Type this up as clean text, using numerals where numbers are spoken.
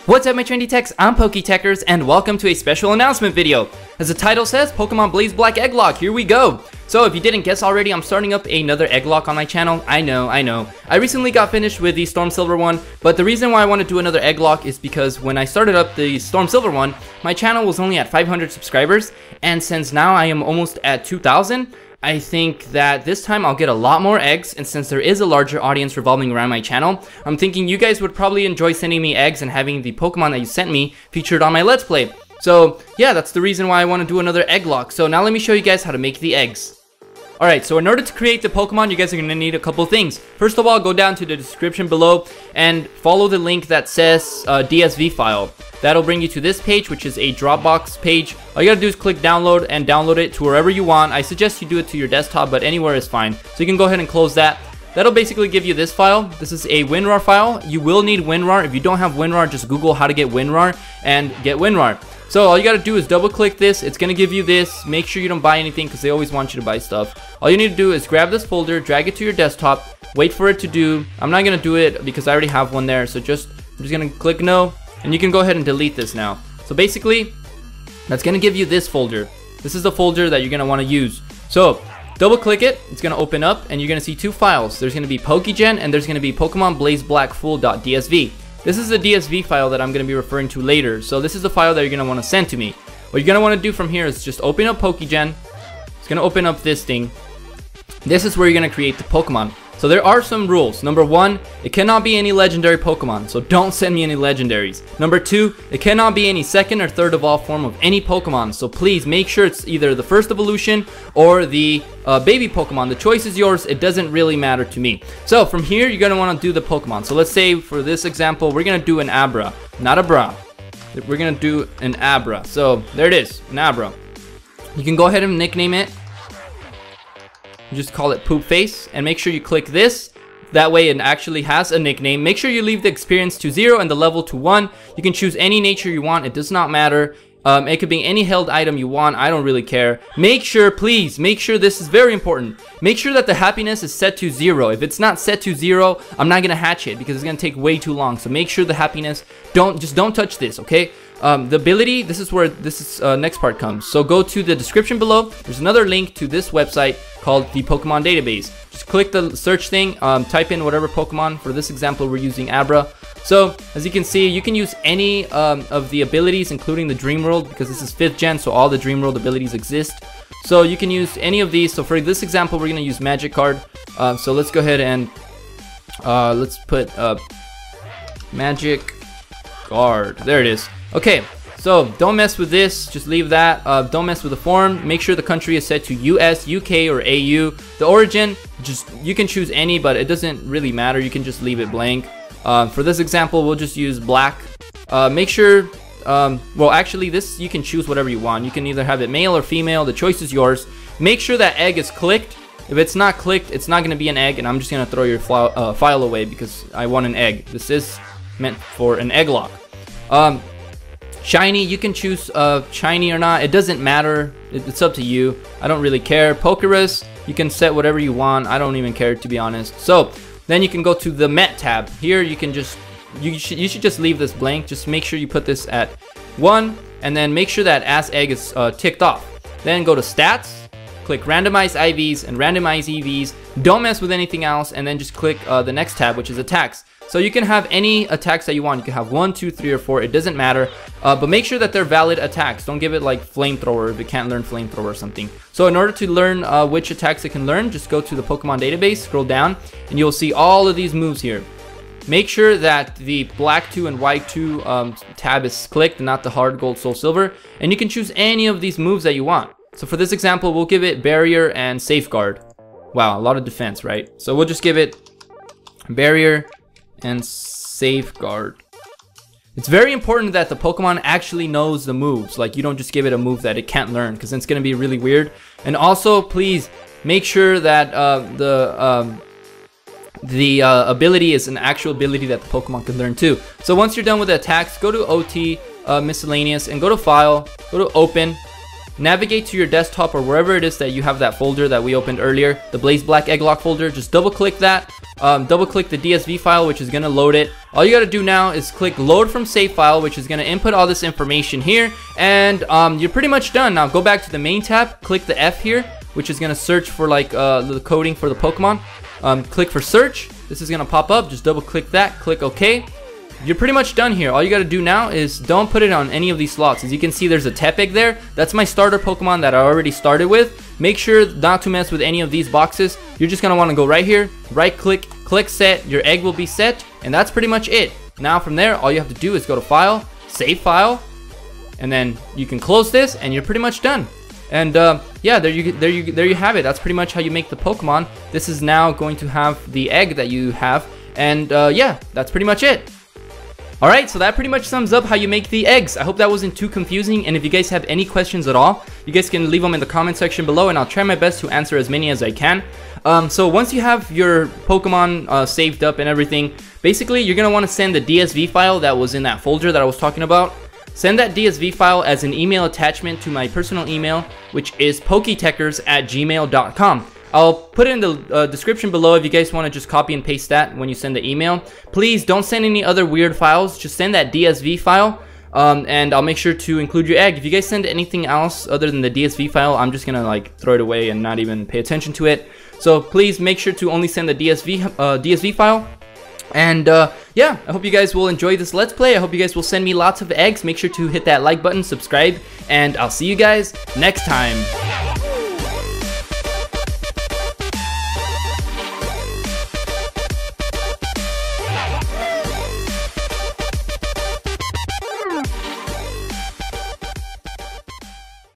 What's up my trendy techs, I'm PokeTeckers and welcome to a special announcement video. As the title says, Pokemon Blaze Black Egglocke, here we go! So if you didn't guess already, I'm starting up another Egglocke on my channel. I know. I recently got finished with the Storm Silver one, but the reason why I want to do another Egglocke is because when I started up the Storm Silver one, my channel was only at 500 subscribers, and since now I am almost at 2,000, I think that this time I'll get a lot more eggs, and since there is a larger audience revolving around my channel, I'm thinking you guys would probably enjoy sending me eggs and having the Pokemon that you sent me featured on my Let's Play. So yeah, that's the reason why I want to do another Egglocke. So now let me show you guys how to make the eggs. Alright, so in order to create the Pokemon, you guys are going to need a couple things. First of all, go down to the description below and follow the link that says DSV file. That'll bring you to this page, which is a Dropbox page. All you gotta do is click download and download it to wherever you want. I suggest you do it to your desktop, but anywhere is fine. So you can go ahead and close that. That'll basically give you this file. This is a WinRAR file. You will need WinRAR. If you don't have WinRAR, just Google how to get WinRAR and get WinRAR. So all you gotta do is double click this. It's gonna give you this. Make sure you don't buy anything because they always want you to buy stuff. All you need to do is grab this folder, drag it to your desktop, wait for it to do. I'm not gonna do it because I already have one there. So I'm just gonna click no, and you can go ahead and delete this now. So basically, that's gonna give you this folder. This is the folder that you're gonna wanna use. So double click it, it's gonna open up, and you're gonna see two files. There's gonna be PokeGen and there's gonna be Pokemon Blaze Black Full.dsv. This is the DSV file that I'm going to be referring to later. So this is the file that you're going to want to send to me. What you're going to want to do from here is just open up PokeGen. It's going to open up this thing. This is where you're going to create the Pokemon. So there are some rules. Number one, it cannot be any legendary Pokemon. So don't send me any legendaries. Number two, it cannot be any second or third evolved form of any Pokemon. So please make sure it's either the first evolution or the baby Pokemon. The choice is yours. It doesn't really matter to me. So from here, you're going to want to do the Pokemon. So let's say for this example, we're going to do an Abra, not a Bra. We're going to do an Abra. So there it is, an Abra. You can go ahead and nickname it. Just call it Poop Face, and make sure you click this. That way it actually has a nickname. Make sure you leave the experience to 0 and the level to 1. You can choose any nature you want. It does not matter. It could be any held item you want. I don't really care. Make sure, please, make sure, this is very important. Make sure that the happiness is set to 0. If it's not set to 0, I'm not gonna hatch it because it's gonna take way too long. So make sure the happiness, don't touch this, okay? The ability, this is where this next part comes. So go to the description below. There's another link to this website called the Pokemon database. Just click the search thing, type in whatever Pokemon. For this example, we're using Abra. So as you can see, you can use any of the abilities, including the Dream World, because this is 5th gen, so all the Dream World abilities exist. So you can use any of these. So for this example, we're gonna use Magic Card. So let's go ahead and let's put Magic Card. There it is. Okay, so don't mess with this, just leave that. Don't mess with the form. Make sure the country is set to US, UK, or AU. The origin, you can choose any, but it doesn't really matter. You can just leave it blank. For this example, we'll just use black. Make sure, well actually this, you can choose whatever you want. You can either have it male or female, the choice is yours. Make sure that egg is clicked. If it's not clicked, it's not going to be an egg, and I'm just going to throw your file away because I want an egg. This is meant for an Egglocke. Shiny, you can choose shiny or not. It doesn't matter. It's up to you. I don't really care. Pokerus, you can set whatever you want. I don't even care, to be honest. So then you can go to the Met tab. Here you can just, you should just leave this blank. Just make sure you put this at 1, and then make sure that Ass Egg is ticked off. Then go to Stats. Click randomize IVs and randomize EVs. Don't mess with anything else, and then just click the next tab, which is attacks. So you can have any attacks that you want. You can have 1, 2, 3, or 4. It doesn't matter. But make sure that they're valid attacks. Don't give it like flamethrower if it can't learn flamethrower or something. So in order to learn which attacks it can learn, just go to the Pokemon database, scroll down, and you'll see all of these moves here. Make sure that the Black 2 and White 2 tab is clicked, not the Hard Gold, Soul Silver. And you can choose any of these moves that you want. So for this example, we'll give it Barrier and Safeguard. Wow, a lot of defense, right? So we'll just give it Barrier and Safeguard. It's very important that the Pokemon actually knows the moves. Like, you don't just give it a move that it can't learn, because it's going to be really weird. And also, please make sure that the ability is an actual ability that the Pokemon can learn too. So once you're done with the attacks, go to OT, Miscellaneous, and go to File, go to Open. Navigate to your desktop or wherever it is that you have that folder that we opened earlier, the Blaze Black Egglocke folder. Just double click that. double click the DSV file, which is gonna load it. All you gotta do now is click load from save file, which is gonna input all this information here, and you're pretty much done. Now go back to the main tab, click the F here, which is gonna search for like the coding for the Pokemon. Click for search. This is gonna pop up. Just double click that, click OK. You're pretty much done here. All you gotta do now is don't put it on any of these slots. As you can see, there's a Tepig there. That's my starter Pokemon that I already started with. Make sure not to mess with any of these boxes. You're just gonna wanna go right here, right click, click set, your egg will be set, and that's pretty much it. Now from there, all you have to do is go to file, save file, and then you can close this and you're pretty much done. And yeah, there you have it. That's pretty much how you make the Pokemon. This is now going to have the egg that you have, and yeah, that's pretty much it. Alright, so that pretty much sums up how you make the eggs. I hope that wasn't too confusing, and if you guys have any questions at all, you guys can leave them in the comment section below, and I'll try my best to answer as many as I can. So once you have your Pokemon saved up and everything, basically you're going to want to send the DSV file that was in that folder that I was talking about. Send that DSV file as an email attachment to my personal email, which is PokeTeckers@gmail.com. I'll put it in the description below if you guys want to just copy and paste that when you send the email. Please don't send any other weird files. Just send that DSV file, and I'll make sure to include your egg. If you guys send anything else other than the DSV file, I'm just gonna like throw it away and not even pay attention to it. So please make sure to only send the DSV file. And yeah, I hope you guys will enjoy this Let's Play. I hope you guys will send me lots of eggs. Make sure to hit that like button, subscribe, and I'll see you guys next time.